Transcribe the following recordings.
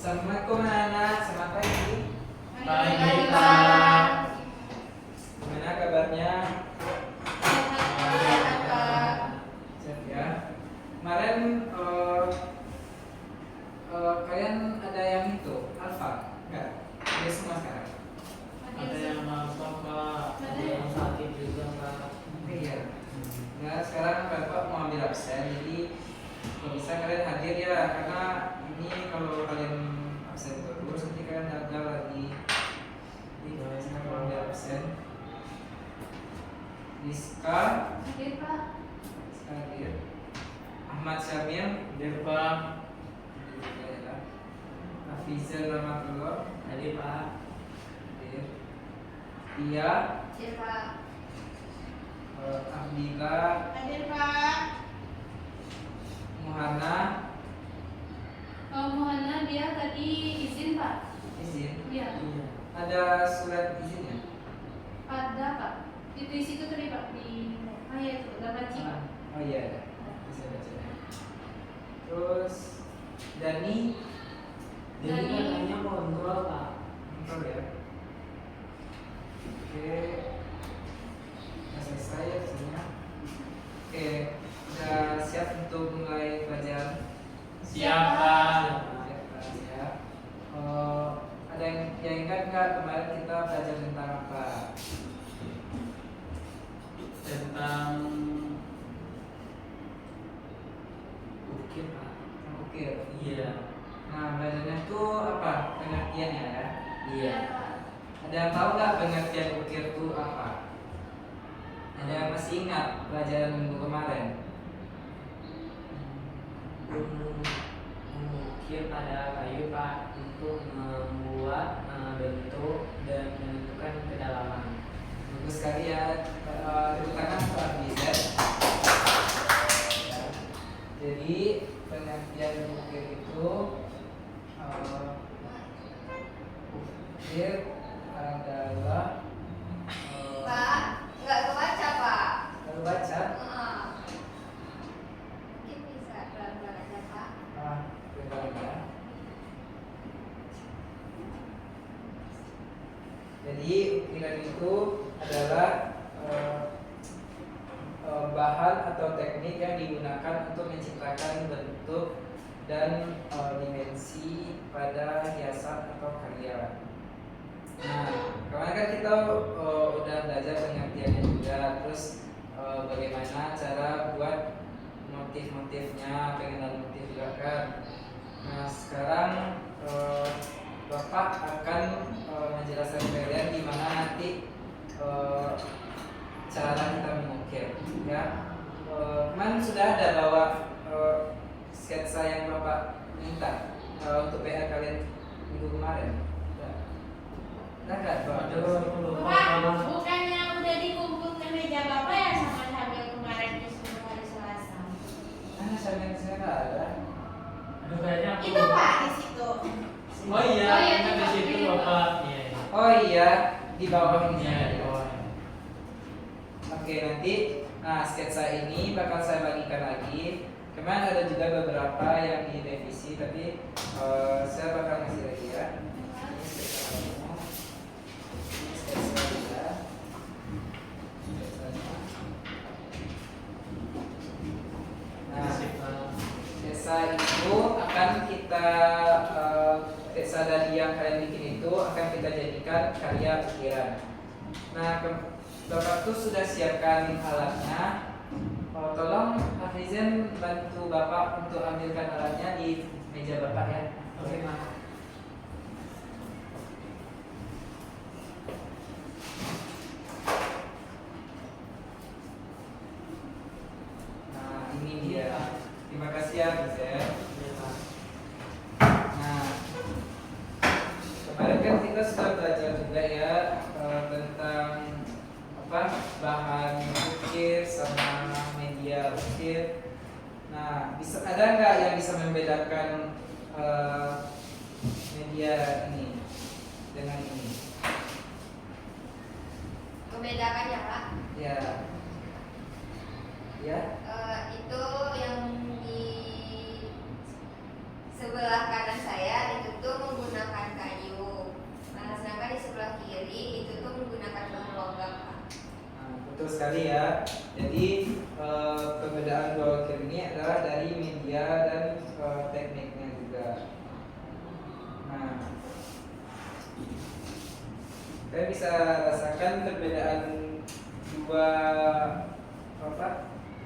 Assalamualaikum anak-anak, selamat pagi. Pagi Pak. Gimana kabarnya? Sehat Pak. Sehat ya. Kemarin kalian ada yang itu alfa? Enggak? Ada semua sekarang? Ada yang alfa Pak, ada yang sakit juga Pak. Iya. Nah sekarang Bapak mau ambil absen, jadi kalau bisa kalian hadir ya, karena ini kalau kalian absen terus nanti kalian gagal lagi. Jadi sekarang mau ambil absen. Rizka Hadir Pak. hadir. Ahmad Syamil Hadir Pak. Hafizal Rahmatullah Hadir Pak. hadir. Tia Hadir Pak. Abdillah Hadir Pak. Muhana Muhana dia tadi izin Pak. izin. Iya. Ada surat izinnya? Ada Pak. Itu isi itu tadi Pak di. Ah ya itu udah baca Pak. Oh iya ada. Bisa baca. Terus Dani Jadi katanya kontrol Pak. kontrol ya. Oke. Udah selesai ya semuanya. Oke, udah siap untuk mulai pelajaran? Siap Pak. Ya. Ada yang ingat nggak kemarin kita belajar tentang apa? Tentang ukir Pak. Ukir. Iya. Nah, belajarnya itu apa? Pengertiannya ya. Iya. Ada yang tahu nggak pengertian ukir itu apa? Ada yang masih ingat pelajaran minggu kemarin? Mengukir pada kayu Pak untuk membuat bentuk dan menentukan kedalaman. Bagus sekali ya. Tepuk tangan untuk Abizar. Ya. Jadi pengertian ukir itu ukir adalah Pak, nggak kebaca Pak. kalau baca Mungkin bisa pelan-pelan aja Pak. benar ya. Jadi ukiran itu adalah bahan atau teknik yang digunakan untuk menciptakan bentuk dan dimensi pada hiasan atau karya. Nah, kemarin kan kita udah belajar pengertiannya juga, terus bagaimana cara buat motif-motifnya, pengenalan motif juga kan. Nah, sekarang Bapak akan menjelaskan kalian gimana nanti cara kita mengukir, ya. Kemarin sudah ada bawa sketsa yang Bapak minta untuk PR kalian minggu kemarin. Nah, kan, Pak? Pak, bukannya udah dikumpul ke meja Bapak ya sama Syamil kemarin di sebelum hari Selasa? Mana saya ada? Aduh kayaknya aku. Itu Pak di situ. Oh iya, Oh iya, kan di Pak. situ Ini, Pak. Bapak. Iya. Oh iya, di bawah ini. Iya, di bawah. Oke, nanti sketsa ini bakal saya bagikan lagi. Kemarin ada juga beberapa yang direvisi, tapi saya bakal ngasih lagi ya. Ini sketsa kamu. Ini sketsa kita. Sketsanya. Nah, sketsa itu akan kita sketsa dari yang kalian bikin itu akan kita jadikan karya ukiran. Nah, Bapak tuh sudah siapkan alatnya. Tolong Hafizan bantu Bapak untuk ambilkan alatnya di meja Bapak ya. Oke Pak. Nah, ini dia. Terima kasih ya Hafizan. Iya Pak. Nah, kemarin kan kita sudah belajar juga ya tentang apa bahan ukir sama media ukir. Nah, bisa ada nggak yang bisa membedakan media ini dengan ini? Membedakan ya Pak. Ya, ya. Itu yang di sebelah kanan saya itu tuh itu tuh menggunakan bahan logam, Pak. Nah, betul sekali ya. Jadi perbedaan dua ukir ini adalah dari media dan tekniknya juga. Nah, kita bisa rasakan perbedaan dua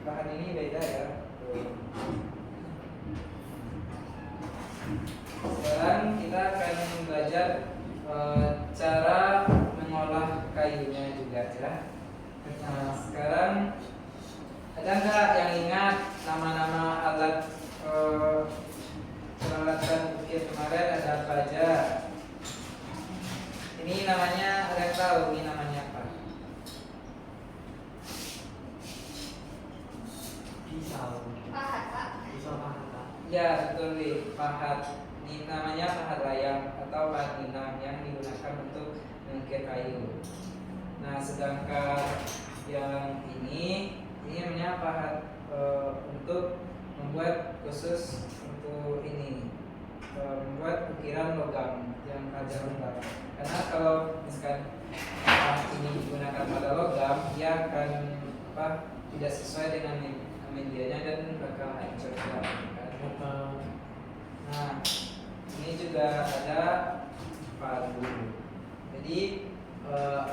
bahan ini beda ya. Sekarang kita akan belajar cara mengolah kayunya juga ya. Nah, sekarang ada nggak yang ingat nama-nama alat peralatan ukir kemarin ada apa aja? Ini namanya, ada yang tahu ini namanya apa? Pisau. Pahat, Pak. Pisau pahat, Pak. Ya betul nih, pahat. Ini namanya pahat layang atau pahat inang yang digunakan untuk mengukir kayu. Nah, sedangkan yang ini namanya pahat untuk membuat khusus untuk ini membuat ukiran logam yang tajam lembab. Karena kalau misalkan pahat ini digunakan pada logam, dia akan tidak sesuai dengan medianya dan bakal hancur kan. Nah, ini juga ada palu. Jadi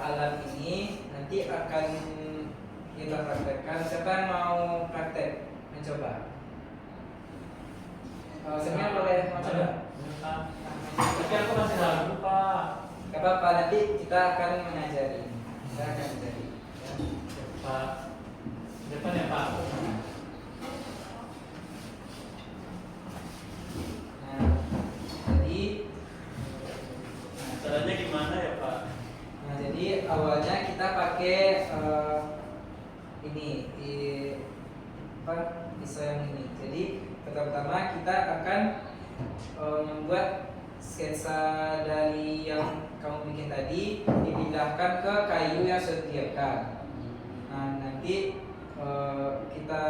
alat ini nanti akan kita praktekkan. Siapa yang mau praktek mencoba? Semuanya boleh mencoba. Tapi aku masih ragu, Pak. Gak apa-apa, nanti kita akan mengajari. Kita akan mengajari. Ya. Pak. Depan ya, Pak. Nah, jadi Caranya gimana ya, Pak? Nah, jadi awalnya kita pakai pisau yang ini. Jadi pertama kita akan membuat sketsa dari yang kamu bikin tadi dipindahkan ke kayu yang sudah disediakan. Nah, nanti kita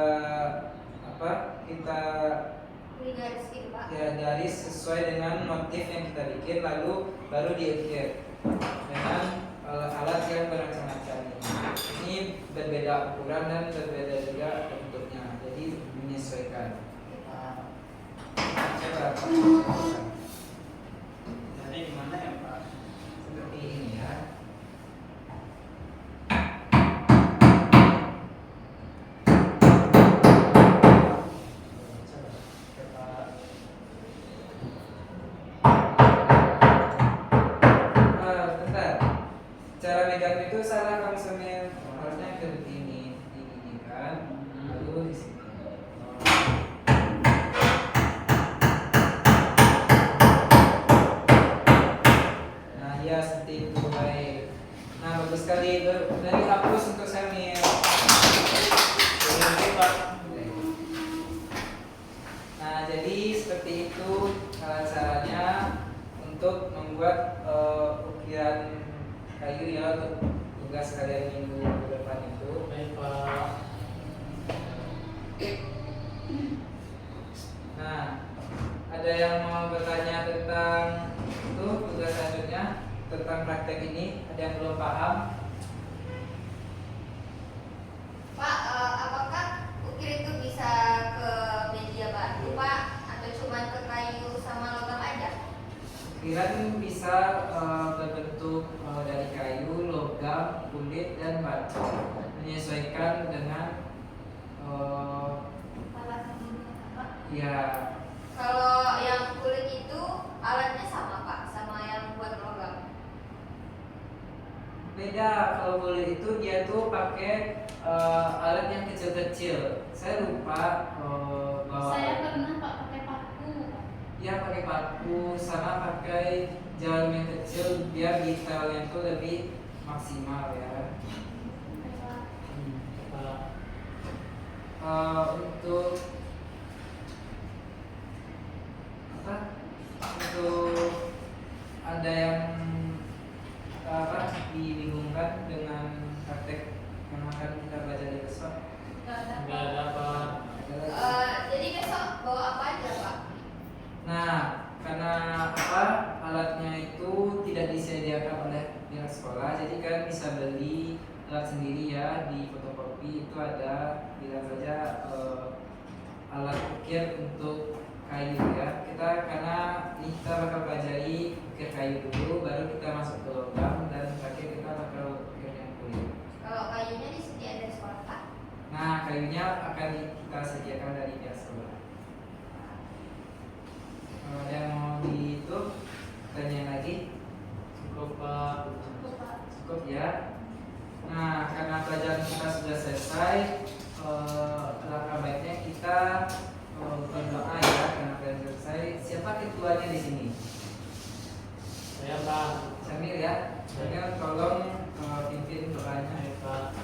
Ini garis gitu, Pak. ya garis sesuai dengan motif yang kita bikin, lalu baru diukir dengan alat yang bermacam-macam. Ini berbeda ukuran dan berbeda juga bentuknya, jadi menyesuaikan. Coba Jadi gimana ya, Pak? seperti ini ya. Bentar. Cara megang itu salah, kamu sambil harusnya ke ini kan, lalu di sini. Nah, ya seperti itu, baik. Nah, bagus sekali. Dari hapus untuk sambil. Nah, jadi seperti itu caranya untuk membuat ukiran kayu ya, untuk tugas kalian minggu depan itu. Baik, Pak. Nah, ada yang mau bertanya tentang itu tugas selanjutnya tentang praktek ini? Ada yang belum paham? Pak, apakah ukir itu bisa ke media batu, Pak, atau cuma ke kayu sama logam aja? Ukiran bisa berbentuk dari kayu, logam, kulit, dan batu, menyesuaikan dengan Alat yang digunakan, Pak. ya. Kalau yang kulit itu alatnya sama, Pak, sama yang buat logam. Beda, kalau kulit itu dia tuh pakai alat yang kecil-kecil. Saya lupa bahwa Saya pernah Pak pakai paku. ya pakai paku sama pakai jarum yang kecil biar detailnya tuh lebih maksimal ya. Untuk untuk ada yang dibingungkan dengan praktek yang akan kita pelajari besok? Nggak ada. Enggak ada, Pak. Jadi besok bawa apa aja, Pak? Nah, karena alatnya itu tidak disediakan oleh pihak sekolah, bisa beli alat sendiri ya di fotokopi. Itu ada bilang saja alat ukir untuk kayu ya. Karena ini kita bakal pelajari ukir kayu dulu, baru kita masuk ke logam, dan terakhir kita bakal ukir yang kulit. Kalau kayunya disediakan dari sekolah Pak? Nah, kayunya akan kita sediakan dari pihak sekolah. Yang mau itu tanya lagi? Cukup Pak. Cukup Pak. Cukup ya. Nah, karena pelajaran kita sudah selesai, alangkah baiknya kita berdoa ya karena pelajaran selesai. Siapa ketuanya di sini? Saya Pak. Sambil ya. Sambil tolong pimpin doanya. Baik Pak.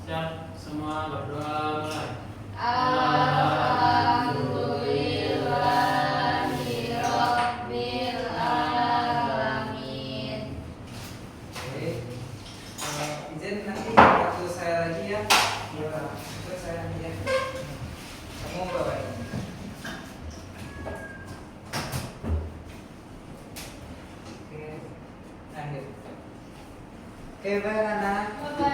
Siap, semua berdoa mulai. Alhamdulillahirabbil alamin. Oke. Izin nanti waktu saya lagi ya. Itu saya nanti ya. Kamu bawa ini. Oke. Lanjut. Oke, baik anak. Bapak.